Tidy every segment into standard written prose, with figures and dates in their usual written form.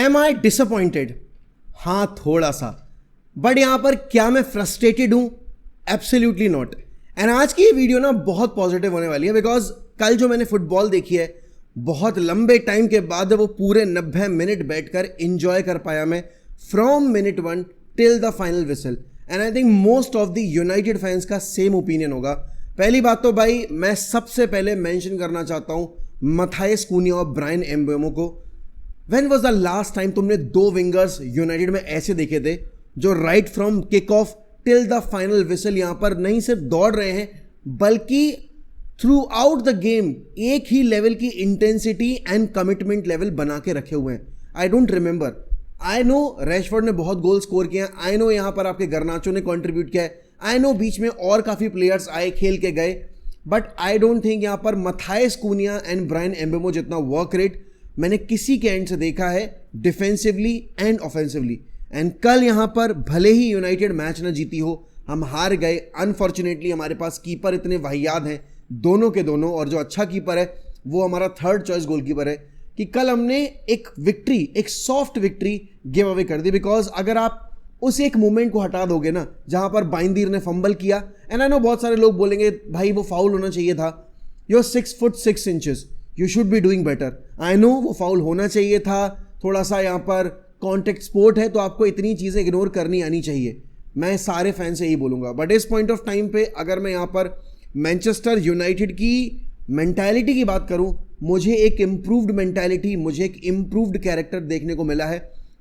M आई disappointed? हाँ, थोड़ा सा। बट यहां पर क्या मैं फ्रस्ट्रेटेड हूं? Absolutely not. एंड आज की ये वीडियो ना बहुत पॉजिटिव होने वाली है, बिकॉज कल जो मैंने फुटबॉल देखी है, बहुत लंबे टाइम के बाद वो पूरे 90 मिनट बैठकर इंजॉय कर पाया मैं, from minute 1 till the final whistle. And I think most of the United fans का सेम ओपिनियन होगा। पहली बात तो भाई मैं सबसे पहले मेंशन करना चाहता हूं मथायस कूनिया और ब्रायन एम्बेमो को। When was the last time तुमने दो विंगर्स यूनाइटेड में ऐसे देखे थे जो right from kick off till the final whistle यहां पर नहीं सिर्फ दौड़ रहे हैं, बल्कि थ्रू आउट द गेम एक ही लेवल की इंटेंसिटी एंड कमिटमेंट लेवल बना के रखे हुए हैं। I don't remember, I know Rashford ने बहुत गोल स्कोर किए हैं, आई नो यहां पर आपके गर्नाचो ने कंट्रीब्यूट किया है, आई नो बीच में और काफी प्लेयर्स आए खेल के गए, बट आई डोंट थिंक यहां पर मथायस कूनिया एंड ब्रायन एम्बेमो जितना वर्क रेट मैंने किसी के एंड से देखा है डिफेंसिवली एंड ऑफेंसिवली। एंड कल यहां पर भले ही यूनाइटेड मैच ना जीती हो, हम हार गए अनफॉर्चुनेटली। हमारे पास कीपर इतने वाहियात हैं दोनों के दोनों, और जो अच्छा कीपर है वो हमारा थर्ड चॉइस गोलकीपर है, कि कल हमने एक विक्ट्री, एक सॉफ्ट विक्ट्री गिव अवे कर दी। बिकॉज अगर आप उस एक मोमेंट को हटा दोगे ना जहां पर बाइंदीर ने फंबल किया, एंड आई नो बहुत सारे लोग बोलेंगे भाई वो फाउल होना चाहिए था, you 6 foot 6 inches, you should be doing better. I know वो फाउल होना चाहिए था, थोड़ा सा यहाँ पर कॉन्टेक्ट स्पोर्ट है तो आपको इतनी चीज़ें इग्नोर करनी आनी चाहिए, मैं सारे फैन से यही बोलूँगा। बट इस पॉइंट ऑफ टाइम पे अगर मैं यहाँ पर मैनचेस्टर यूनाइटेड की मेंटालिटी की बात करूँ, मुझे एक इम्प्रूव्ड मेंटालिटी, मुझे एक इम्प्रूव्ड कैरेक्टर देखने को मिला है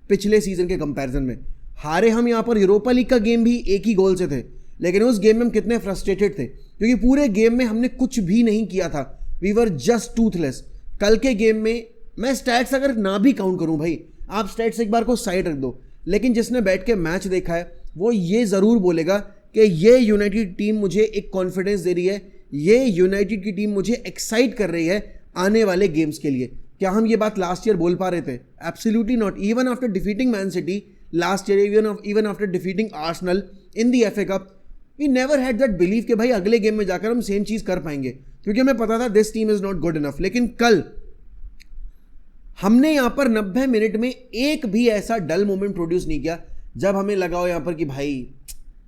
पिछले सीजन के कंपैरिजन में। हारे हम यहाँ पर यूरोपा लीग का गेम भी एक ही गोल से थे, लेकिन उस गेम में हम कितने फ्रस्ट्रेटेड थे क्योंकि पूरे गेम में हमने कुछ भी नहीं किया था, वी वर जस्ट टूथलेस। कल के गेम में मैं स्टैट्स अगर ना भी काउंट करूं भाई, आप स्टैट्स एक बार को साइड रख दो, लेकिन जिसने बैठ के मैच देखा है वो ये ज़रूर बोलेगा कि ये यूनाइटेड टीम मुझे एक कॉन्फिडेंस दे रही है, ये यूनाइटेड की टीम मुझे एक्साइट कर रही है आने वाले गेम्स के लिए। क्या हम ये बात लास्ट ईयर बोल पा रहे थे? Absolutely not. Even after defeating Man City last year, even after defeating Arsenal in the FA cup, we never had that believe कि भाई अगले गेम में जाकर हम सेम चीज़ कर पाएंगे, क्योंकि हमें पता था this team is not good enough. लेकिन कल हमने यहां पर 90 मिनट में एक भी ऐसा डल मोमेंट प्रोड्यूस नहीं किया जब हमें लगा हो यहां पर कि भाई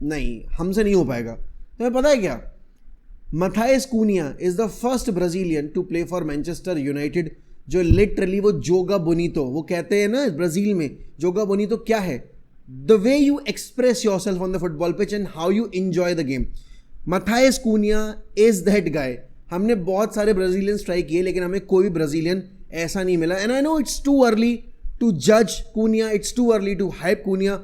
नहीं, हमसे नहीं हो पाएगा। तुम्हें पता है क्या, Matheus Cunha is the first Brazilian to play for Manchester United जो लिटरली वो जोगा बोनीतो, वो कहते हैं ना ब्राजील में जोगा बोनीतो क्या है, the way you express yourself on the football pitch and how you enjoy the game. Matthias Cunha is that guy. हमने बहुत सारे ब्राजीलियंस ट्राई किए, लेकिन हमें कोई भी ब्राजीलियन ऐसा नहीं मिला। And I know it's too early to जज Cunha, it's too early to hype Cunha,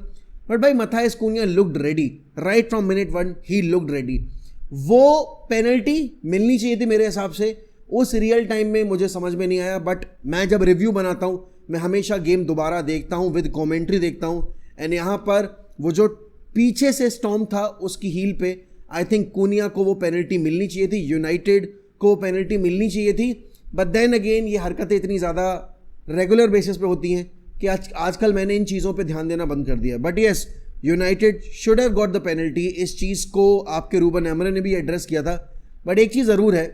but भाई Matheus Cunha looked ready right from minute 1, he looked ready. वो पेनल्टी मिलनी चाहिए थी मेरे हिसाब से, उस रियल टाइम में मुझे समझ में नहीं आया। बट मैं जब रिव्यू बनाता हूँ मैं हमेशा गेम दोबारा देखता हूँ, विद कॉमेंट्री देखता हूँ, एंड यहाँ पर वो जो पीछे से स्टॉर्म था उसकी हील पे आई थिंक कूनिया को वो पेनल्टी मिलनी चाहिए थी, यूनाइटेड को पेनल्टी मिलनी चाहिए थी। बट देन अगेन ये हरकतें इतनी ज़्यादा रेगुलर बेसिस पे होती हैं कि आजकल मैंने इन चीज़ों पे ध्यान देना बंद कर दिया। But yes, United should have got the penalty. इस चीज़ को आपके रूबन एमरे ने भी एड्रेस किया था। बट एक चीज़ ज़रूर है,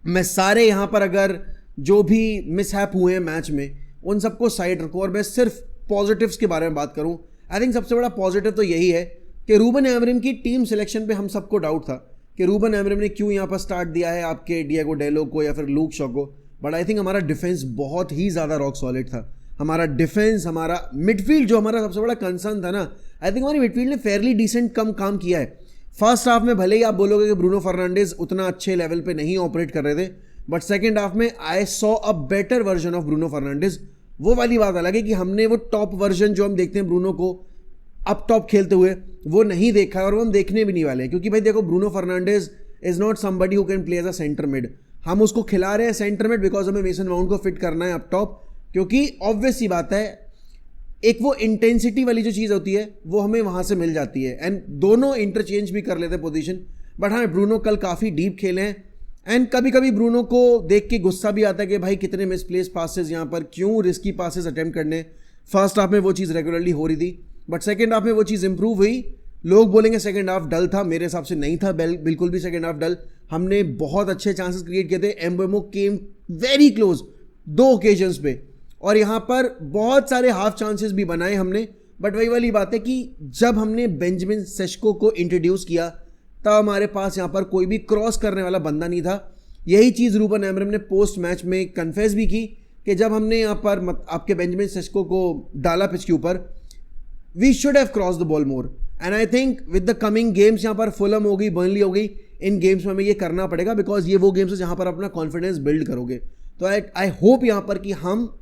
मैं सारे यहाँ पर अगर जो भी मिसहैप हुए हैं मैच में उन सबको साइड रखूँ और मैं सिर्फ पॉजिटिव्स के बारे में बात करूँ। आई थिंक सबसे बड़ा पॉजिटिव तो यही है कि रूबन एमरिम की टीम सिलेक्शन पे हम सबको डाउट था कि रूबन एमरिम ने क्यों यहाँ पर स्टार्ट दिया है आपके डिएगो डेलो को या फिर लूक शॉ को। बट आई थिंक हमारा डिफेंस बहुत ही ज़्यादा रॉक सॉलिड था। हमारा डिफेंस, हमारा मिडफील्ड जो हमारा सबसे बड़ा कंसर्न था ना, आई थिंक हमारी मिडफील्ड ने फेयरली डिसेंट कम काम किया है। फर्स्ट हाफ में भले ही आप बोलोगे कि ब्रूनो फर्नांडिस उतना अच्छे लेवल पे नहीं ऑपरेट कर रहे थे, बट सेकेंड हाफ में I saw a better version of Bruno Fernandes. वो वाली बात अलग है कि हमने वो टॉप वर्जन जो हम देखते हैं ब्रूनो को अप टॉप खेलते हुए वो नहीं देखा है, और वो हम देखने भी नहीं वाले हैं। क्योंकि भाई देखो, Bruno Fernandes is not somebody who can play as a centre mid. हम उसको खिला रहे हैं सेंटर मिड बिकॉज हमें मेसन माउंट को फिट करना है अप टॉप, क्योंकि ऑब्वियस सी बात है एक वो इंटेंसिटी वाली जो चीज़ होती है वो हमें वहाँ से मिल जाती है, एंड दोनों इंटरचेंज भी कर लेते हैं पोजीशन। बट हाँ, ब्रूनो कल काफ़ी डीप खेले हैं, एंड कभी कभी ब्रूनो को देख के गुस्सा भी आता है कि भाई कितने मिसप्लेस पासेस यहाँ पर, क्यों रिस्की पासेस अटेम्प्ट करने। फर्स्ट हाफ में वो चीज़ रेगुलरली हो रही थी, बट सेकेंड हाफ में वो चीज़ इंप्रूव हुई। लोग बोलेंगे सेकेंड हाफ डल था, मेरे हिसाब से नहीं था बिल्कुल भी सेकेंड हाफ डल। हमने बहुत अच्छे चांसेस क्रिएट किए थे। एम्बेमो केम वेरी क्लोज 2 ओकेजन्स पे, और यहाँ पर बहुत सारे हाफ चांसेस भी बनाए हमने, बट वही वाली बात है कि जब हमने बेंजामिन सेस्को को इंट्रोड्यूस किया तब हमारे पास यहाँ पर कोई भी क्रॉस करने वाला बंदा नहीं था। यही चीज़ रूबन अमोरिम ने पोस्ट मैच में कन्फेस भी की कि जब हमने यहाँ पर आपके बेंजामिन सेस्को को डाला पिच के ऊपर, we should have cross the ball more, and I think with the coming games यहाँ पर फुलम हो गई, बर्नली हो गई, इन गेम्स में हमें ये करना पड़ेगा बिकॉज ये वो गेम्स है जहाँ पर अपना कॉन्फिडेंस बिल्ड करोगे। तो आई होप यहाँ पर कि हम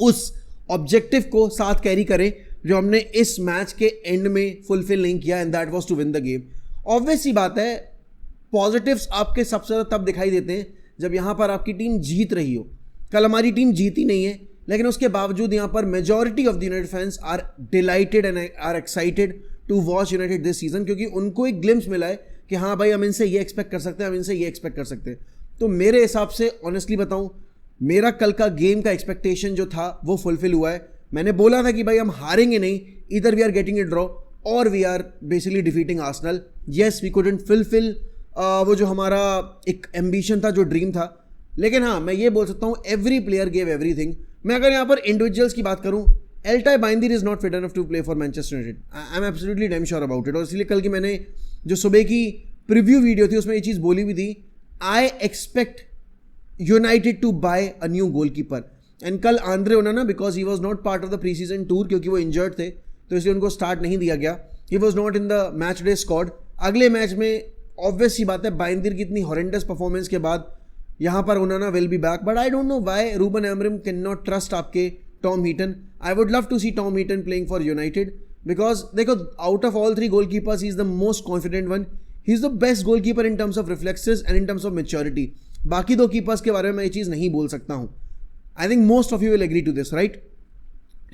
उस ऑब्जेक्टिव को साथ कैरी करें जो हमने इस मैच के एंड में फुलफिल नहीं किया, and that was to win the game. Obvious सी बात है, पॉजिटिव्स आपके सबसे ज़्यादा तब दिखाई देते हैं जब यहाँ पर आपकी टीम जीत रही हो। कल हमारी टीम जीती नहीं है, लेकिन उसके बावजूद यहाँ पर majority of the United fans are delighted and are excited to watch United this season, क्योंकि उनको एक ग्लिम्स मिला है कि हाँ भाई हम इनसे ये एक्सपेक्ट कर सकते हैं, हम इनसे ये एक्सपेक्ट कर सकते हैं। तो मेरे हिसाब से ऑनेस्टली बताऊं, मेरा कल का गेम का एक्सपेक्टेशन जो था वो फुलफिल हुआ है। मैंने बोला था कि भाई हम हारेंगे नहीं, इधर we are getting a draw और we are basically defeating Arsenal. Yes, we couldn't fulfil वो जो हमारा एक एम्बिशन था, जो ड्रीम था, लेकिन हाँ मैं ये बोल सकता हूँ एवरी प्लेयर गेव एवरीथिंग। मैं अगर यहाँ पर इंडिविजुअल्स की बात करूँ, Altay Bayindir is not fit enough to play for Manchester United, I am absolutely damn sure about it. और इसलिए कल की मैंने जो सुबह की प्रीव्यू वीडियो थी उसमें ये चीज़ बोली भी थी, I expect United to buy a new goalkeeper. And कल Andre Onana, because he was not part of the pre season tour, क्योंकि वो इंजर्ड थे तो इसलिए उनको स्टार्ट नहीं दिया गया, ही was not in the match day squad. अगले मैच में ऑब्वियस सी बात है, बाइंदीर की इतनी हॉरेंडस परफॉर्मेंस के बाद यहाँ पर Onana will be back, but I don't know why Ruben Amorim can not trust आपके Tom Heaton. I would love to see Tom Heaton playing for United, because देखो out of all 3 goalkeepers he is the most confident one, he is the best goalkeeper in terms of reflexes and in terms of maturity. बाकी 2 keepers के बारे में मैं ये चीज़ नहीं बोल सकता हूँ। I think most of you will agree to this, right.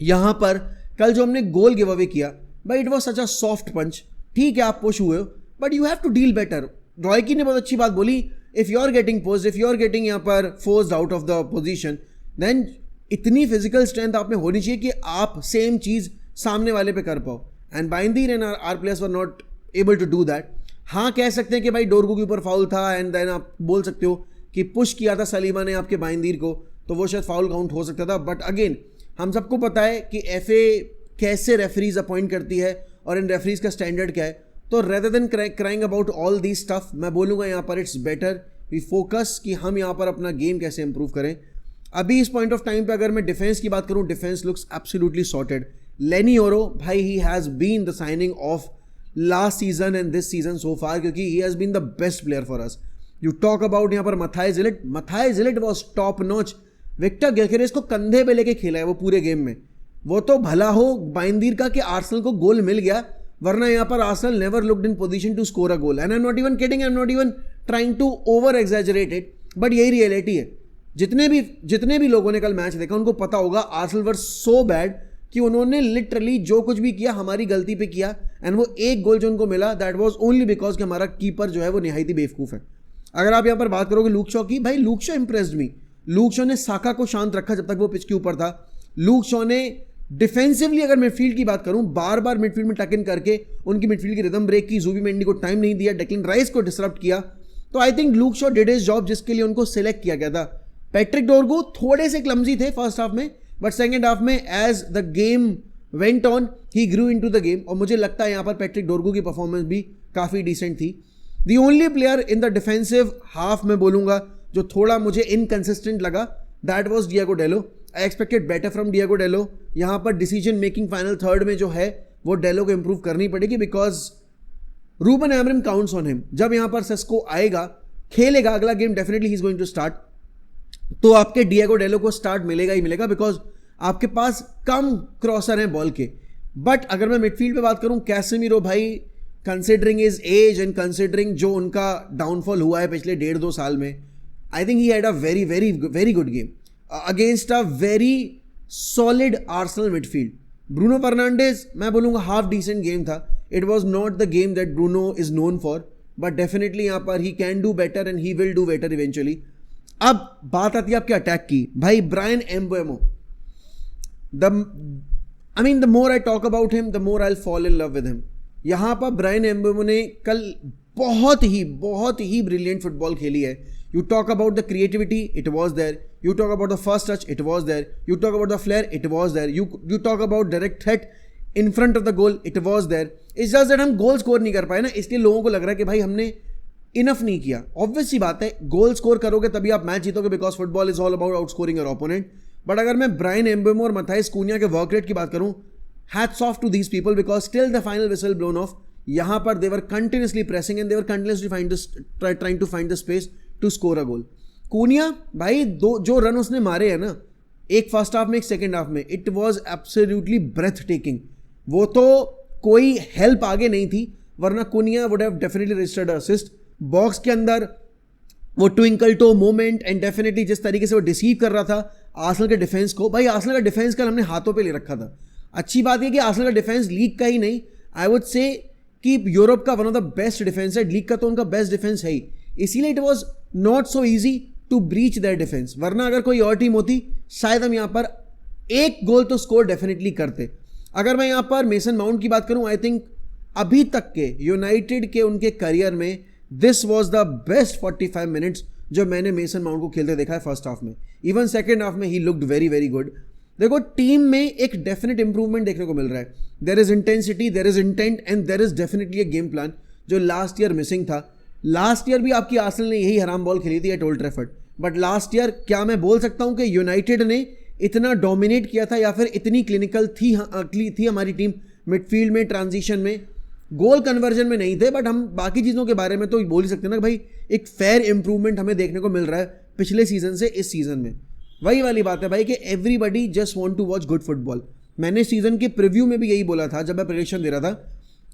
यहाँ पर कल जो हमने गोल गिव अवे किया, भाई it was such a soft punch. ठीक है आप पुश हुए हो, but you have to deal better. Roy Keane ने बहुत अच्छी बात बोली, if you are getting post, if you are getting यहाँ पर forced out of the position, then इतनी फिजिकल स्ट्रेंथ आप में होनी चाहिए कि आप सेम चीज़ सामने वाले पे कर पाओ, and Bayindir and our players were not able to do that. हाँ कह सकते हैं कि भाई डोरगू के ऊपर फाउल था, एंड देन आप बोल सकते हो कि पुश किया था सलीमा ने आपके बाइंदीर को, तो वो शायद फाउल काउंट हो सकता था। बट अगेन हम सबको पता है कि एफए कैसे रेफरीज अपॉइंट करती है और इन रेफरीज का स्टैंडर्ड क्या है। तो rather than crying about all the stuff, मैं बोलूँगा यहाँ पर इट्स बेटर वी फोकस कि हम यहाँ पर अपना गेम कैसे इंप्रूव करें। अभी इस पॉइंट ऑफ टाइम पे अगर मैं डिफेंस की बात करूँ, defence looks absolutely sorted. Leny Yoro भाई, he has been the signing of last season and this season so far, क्योंकि he has been the best player for us. You talk about यहाँ पर Matthijs de Ligt was top notch. Viktor Gyokeres को कंधे पे लेके खेला है वो पूरे गेम में। वो तो भला हो बाइंदीर का कि आर्सेनल को गोल मिल गया, वरना यहाँ पर Arsenal never looked in position to score a goal. And I am not even kidding, I am not even trying to over exaggerate it, but यही रियलिटी है। जितने भी लोगों ने कल मैच देखा उनको पता होगा आर्सेनल वर सो बैड कि उन्होंने लिटरली जो कुछ भी किया हमारी गलती पे किया, एंड वो एक गोल जो उनको मिला दैट वाज ओनली बिकॉज कि हमारा कीपर जो है वो निहायत ही बेवकूफ़ है। अगर आप यहाँ पर बात करोगे लूक शॉ की, भाई लूक शॉ इंप्रेस्ड मी। लूक शॉ ने साका को शांत रखा जब तक वो पिच के ऊपर था। लूक शॉ ने डिफेंसिवली, अगर मिडफील्ड की बात करूं, बार बार मिडफील्ड में टक इन करके उनकी मिडफील्ड की रिदम ब्रेक की, ज़ुबीमेंडी को टाइम नहीं दिया, डेक्लन राइस को डिसरप्ट किया। तो I think Luke Shaw did his job जिसके लिए उनको सिलेक्ट किया गया था। पैट्रिक डोरगू थोड़े से क्लमजी थे फर्स्ट हाफ में, बट सेकेंड हाफ में as the game went on he grew into the game, और मुझे लगता है यहाँ पर पैट्रिक डोरगू की परफॉर्मेंस भी काफ़ी डिसेंट थी। The only player in the defensive half में बोलूँगा जो थोड़ा मुझे इनकंसिस्टेंट लगा, that was Diego Delo. I expected better from Diego डेलो। यहाँ पर डिसीजन मेकिंग फाइनल थर्ड में जो है वो डेलो को इंप्रूव करनी पड़ेगी, because Ruben Amorim counts on him. जब यहाँ पर सेस्को आएगा, खेलेगा अगला game, definitely he is going to start, तो आपके डिएगो डेलो को स्टार्ट मिलेगा ही मिलेगा, बिकॉज आपके पास कम क्रॉसर हैं बॉल के। बट अगर मैं मिडफील्ड पे बात करूं, कैसेमीरो भाई, considering is age and considering जो उनका डाउनफॉल हुआ है पिछले 1.5-2 साल में, I think he had a very very very good game against a very solid Arsenal midfield. Bruno Fernandes, मैं बोलूँगा हाफ डिसेंट गेम था। It was not the game that Bruno is known for, but definitely यहाँ पर he can do better and he will do better eventually. अब बात आती है आपके अटैक की, भाई Brian एम्बेमो, the more I talk about him, the more I'll fall in love with him. यहाँ पर ब्रायन एम्बेमो ने कल बहुत ही ब्रिलियंट फुटबॉल खेली है. You talk about the creativity, it was there. You talk about the first touch, it was there. You talk about the flair, it was there. You talk about direct threat in front of the goal, it was there. It's just that हम goal score नहीं कर पाए ना, इसलिए लोगों को लग रहा है कि भाई हमने इनफ नहीं किया. ऑब्वियस सी बात है, गोल स्कोर करोगे तभी आप मैच जीतोगे, because football is all about outscoring your opponent. But अगर मैं ब्रायन एम्बेमो और मथाइस कूनिया के वर्क रेट की बात करूं, hats off to these people, because till the final whistle blown off, यहां पर they were continuously pressing and they were continuously trying to find the space to score a goal. Cunha भाई जो run उसने मारे हैं ना, एक first half में एक सेकेंड हाफ में, it was absolutely breathtaking. वो तो कोई हेल्प आगे नहीं थी, वरना Cunha would have definitely registered assist. Box के अंदर वो twinkle toe moment and definitely जिस तरीके से वो डिसीव कर रहा था आर्सेनल के डिफेंस को, भाई आर्सेनल का डिफेंस कल हमने हाथों पे ले रखा था. अच्छी बात है कि आर्सेनल का डिफेंस लीग का ही नहीं, आई वुड से कि यूरोप का one of the best defence है. लीग का तो उनका बेस्ट डिफेंस है ही, इसीलिए it was not so easy to breach their defence. वरना अगर कोई और टीम होती शायद हम यहाँ पर एक गोल तो स्कोर डेफिनेटली करते. अगर मैं यहाँ पर मेसन माउंट की बात करूँ, आई थिंक अभी तक के यूनाइटेड के उनके करियर में this was the best 45 minutes जो मैंने मेसन माउंट को खेलते देखा है फर्स्ट हाफ में. इवन सेकेंड हाफ में he looked very very good. देखो टीम में एक डेफिनेट इंप्रूवमेंट देखने को मिल रहा है. There is intensity, there is intent and there is definitely a game plan जो लास्ट ईयर मिसिंग था. लास्ट ईयर भी आपकी आर्सेनल ने यही हराम बॉल खेली थी eight Old Trafford, but last year क्या मैं बोल सकता हूं कि यूनाइटेड ने इतना डोमिनेट किया था या फिर इतनी क्लिनिकल थी हमारी टीम मिडफील्ड में, ट्रांजिशन में, गोल कन्वर्जन में नहीं थे, बट हम बाकी चीज़ों के बारे में तो बोल ही सकते हैं ना भाई एक फेयर इंप्रूवमेंट हमें देखने को मिल रहा है पिछले सीजन से इस सीजन में. वही वाली बात है भाई कि everybody just want to watch good football. मैंने सीजन के प्रीव्यू में भी यही बोला था जब मैं प्रेडिक्शन दे रहा था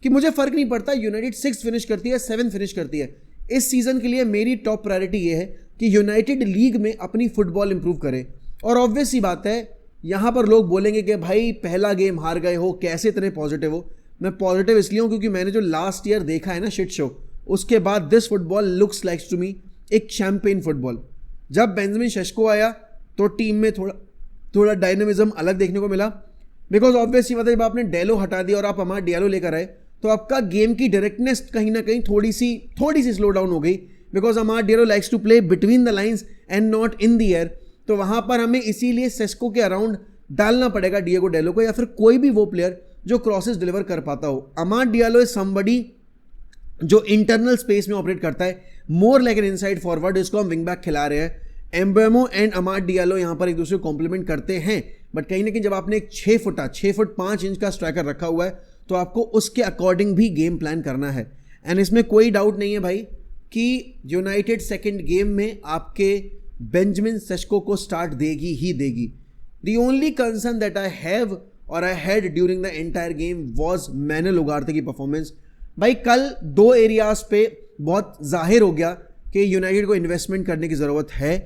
कि मुझे फर्क नहीं पड़ता यूनाइटेड 6th फिनिश करती है 7th फिनिश करती है. इस सीजन के लिए मेरी टॉप प्रायोरिटी ये है कि यूनाइटेड लीग में अपनी फुटबॉल इंप्रूव करे. और ऑब्वियस सी बात है यहाँ पर लोग बोलेंगे कि भाई पहला गेम हार गए हो, कैसे इतने पॉजिटिव हो. मैं पॉजिटिव इसलिए हूँ क्योंकि मैंने जो लास्ट ईयर देखा है ना शिट शो, उसके बाद this football looks likes to me एक शैम्पेन फुटबॉल. जब बेंजामिन शेस्को आया तो टीम में थोड़ा डायनामिज्म अलग देखने को मिला, बिकॉज ऑब्वियसली बात है जब आपने डेलो हटा दिया और आप अमाद डियालो लेकर आए तो आपका गेम की डायरेक्टनेस कहीं ना कहीं थोड़ी सी स्लो डाउन हो गई, because Amad Diallo likes to play between the lines and not in the air. तो वहाँ पर हमें इसीलिए सेस्को के अराउंड डालना पड़ेगा डिएगो डेलो को, या फिर कोई भी वो प्लेयर जो क्रॉसेस डिलीवर कर पाता हो. अमाद डियालो इज समबडी जो इंटरनल स्पेस में ऑपरेट करता है, more like an inside forward, इसको हम विंग बैक खिला रहे हैं. एम्बेमो एंड अमाद डियालो यहाँ पर एक दूसरे को कॉम्प्लीमेंट करते हैं, बट कहीं ना कहीं जब आपने एक 6 फुट 5 इंच का स्ट्राइकर रखा हुआ है तो आपको उसके अकॉर्डिंग भी गेम प्लान करना है. एंड इसमें कोई डाउट नहीं है भाई कि यूनाइटेड सेकेंड गेम में आपके बेंजामिन सेस्को को स्टार्ट देगी ही देगी. The only concern that I have और I had during the entire game was Manuel Ugarte की परफॉर्मेंस. भाई कल 2 एरियाज पे बहुत जाहिर हो गया कि यूनाइटेड को इन्वेस्टमेंट करने की ज़रूरत है.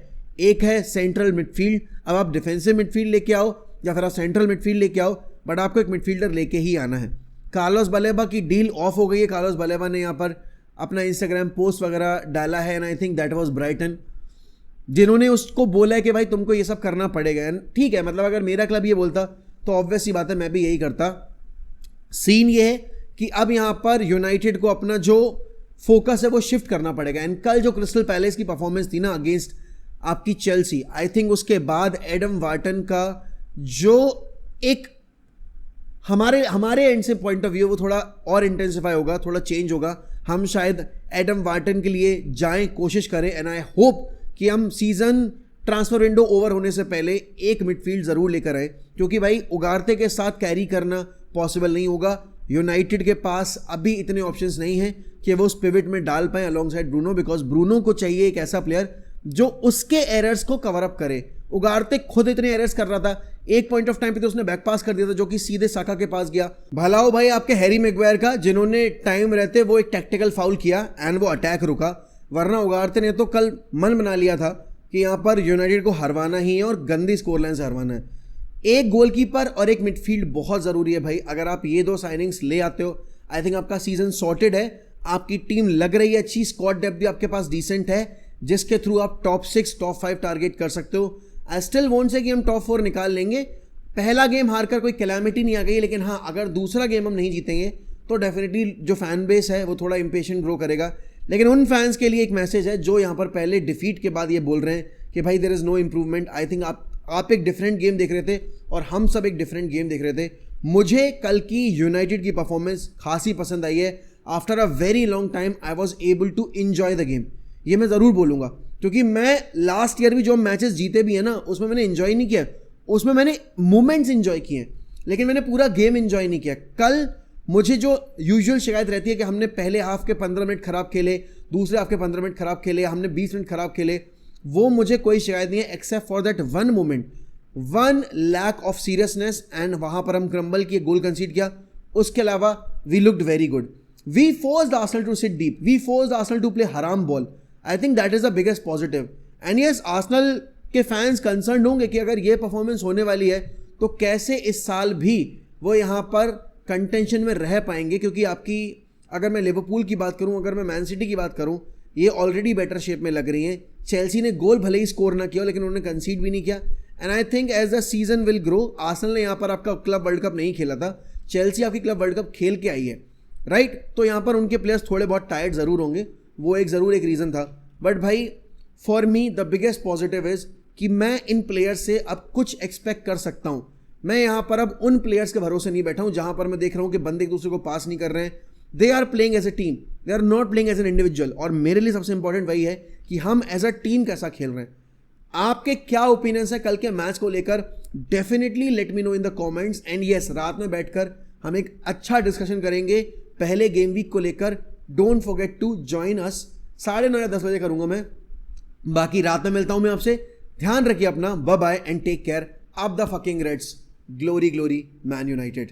एक है सेंट्रल मिडफील्ड. अब आप डिफेंसिव मिडफील्ड लेके आओ या फिर आप सेंट्रल मिडफील्ड लेके आओ, बट आपको एक मिडफील्डर लेके ही आना है. कार्लोस बलेबा की डील ऑफ हो गई है. कार्लोस बलेबा ने यहाँ पर अपना इंस्टाग्राम पोस्ट वगैरह डाला है and I think that was Brighton, जिन्होंने उसको बोला है कि भाई तुमको ये सब करना पड़ेगा. ठीक है, मतलब अगर मेरा क्लब ये बोलता तो ऑब्वियस सी बात है मैं भी यही करता. सीन ये है कि अब यहाँ पर यूनाइटेड को अपना जो फोकस है वो शिफ्ट करना पड़ेगा. एंड कल जो क्रिस्टल पैलेस की परफॉर्मेंस थी ना अगेंस्ट आपकी चेल्सी, आई थिंक उसके बाद एडम वार्टन का जो एक हमारे एंड से पॉइंट ऑफ व्यू वो थोड़ा और इंटेंसिफाई होगा, थोड़ा चेंज होगा. हम शायद एडम वार्टन के लिए जाएं, कोशिश करें. एंड आई होप कि हम सीजन ट्रांसफर विंडो ओवर होने से पहले एक मिडफील्ड जरूर लेकर आए, क्योंकि भाई उगारते के साथ कैरी करना पॉसिबल नहीं होगा. यूनाइटेड के पास अभी इतने ऑप्शंस नहीं हैं कि वो उस पिवट में डाल पाए along side Bruno, because Bruno को चाहिए एक ऐसा प्लेयर जो उसके एरर्स को कवर अप करे. उगारते खुद इतने एरर्स कर रहा था, एक पॉइंट ऑफ टाइम पे तो उसने बैक पास कर दिया था जो कि सीधे साका के पास गया. भला हो भाई आपके हैरी मैग्वायर का, जिन्होंने टाइम रहते वो एक टैक्टिकल फाउल किया एंड वो अटैक रुका, वरना उगारते ने तो कल मन बना लिया था कि यहाँ पर यूनाइटेड को हरवाना ही है और गंदी स्कोर लाइन से हरवाना है. एक गोलकीपर और एक मिडफील्ड बहुत ज़रूरी है भाई. अगर आप ये 2 साइनिंग्स ले आते हो, आई थिंक आपका सीजन सॉर्टेड है. आपकी टीम लग रही है अच्छी, स्क्वाड डेप्थ भी आपके पास डिसेंट है, जिसके थ्रू आप टॉप 6 टॉप 5 टारगेट कर सकते हो. आई स्टिल वॉन्ट से कि हम टॉप 4 निकाल लेंगे. पहला गेम हारकर कोई कैलामिटी नहीं आ गई, लेकिन हाँ अगर दूसरा गेम हम नहीं जीतेंगे तो डेफिनेटली जो फैन बेस है वो थोड़ा इम्पेशेंट ग्रो करेगा। लेकिन उन फैंस के लिए एक मैसेज है जो यहाँ पर पहले डिफीट के बाद ये बोल रहे हैं कि भाई there is no improvement. I think आप एक डिफरेंट गेम देख रहे थे और हम सब एक डिफरेंट गेम देख रहे थे। मुझे कल की यूनाइटेड की परफॉर्मेंस खासी पसंद आई है। After a very long time I was able to enjoy the game, ये मैं ज़रूर बोलूँगा, क्योंकि मैं लास्ट ईयर भी जो मैचेस जीते भी है ना उसमें मैंने इन्जॉय नहीं किया, उसमें मैंने मोमेंट्स इन्जॉय किए हैं, लेकिन मैंने पूरा गेम इन्जॉय नहीं किया। कल मुझे जो यूजुअल शिकायत रहती है कि हमने पहले हाफ के 15 मिनट खराब खेले, दूसरे हाफ के 15 मिनट खराब खेले, हमने 20 मिनट खराब खेले, वो मुझे कोई शिकायत नहीं है except for that one moment, one lack of seriousness and वहां पर हम क्रम्बल किए, गोल कंसीड किया। उसके अलावा we looked very good. We forced Arsenal to sit deep, we forced Arsenal to play हराम ball. I think that is the biggest positive. And yes, Arsenal के fans concern होंगे कि अगर ये परफॉर्मेंस होने वाली है तो कैसे इस साल भी वो यहाँ पर कंटेंशन में रह पाएंगे, क्योंकि आपकी अगर मैं लिवरपूल की बात करूं, अगर मैं मैन सिटी की बात करूं, ये ऑलरेडी बेटर शेप में लग रही हैं। चेल्सी ने गोल भले ही स्कोर ना किया लेकिन उन्होंने कंसीड भी नहीं किया। And I think as the season will grow, Arsenal ने यहाँ पर आपका क्लब वर्ल्ड कप नहीं खेला था, चेल्सी आपकी क्लब वर्ल्ड कप खेल के आई है, राइट? तो यहाँ पर उनके प्लेयर्स थोड़े बहुत टायर्ड ज़रूर होंगे, वो ज़रूर एक रीज़न था। बट भाई for me the biggest positive is कि मैं इन प्लेयर्स से अब कुछ एक्सपेक्ट कर सकता हूँ। मैं यहाँ पर अब उन प्लेयर्स के भरोसे नहीं बैठा हूँ जहाँ पर मैं देख रहा हूँ कि बंदे एक दूसरे को पास नहीं कर रहे हैं। They are playing as a team, they are not playing as an individual. और मेरे लिए सबसे इंपॉर्टेंट वही है कि हम एज अ टीम कैसा खेल रहे हैं। आपके क्या ओपिनियंस है कल के मैच को लेकर? Definitely let me know in the comments. And yes, रात में बैठकर हम एक अच्छा डिस्कशन करेंगे पहले गेम वीक को लेकर। Don't forget to join us. 9:30 या 10 बजे करूंगा मैं। बाकी रात में मिलता हूं मैं आपसे। ध्यान रखिए अपना। Bye bye and take care. Up the fucking Reds. Glory glory Man United.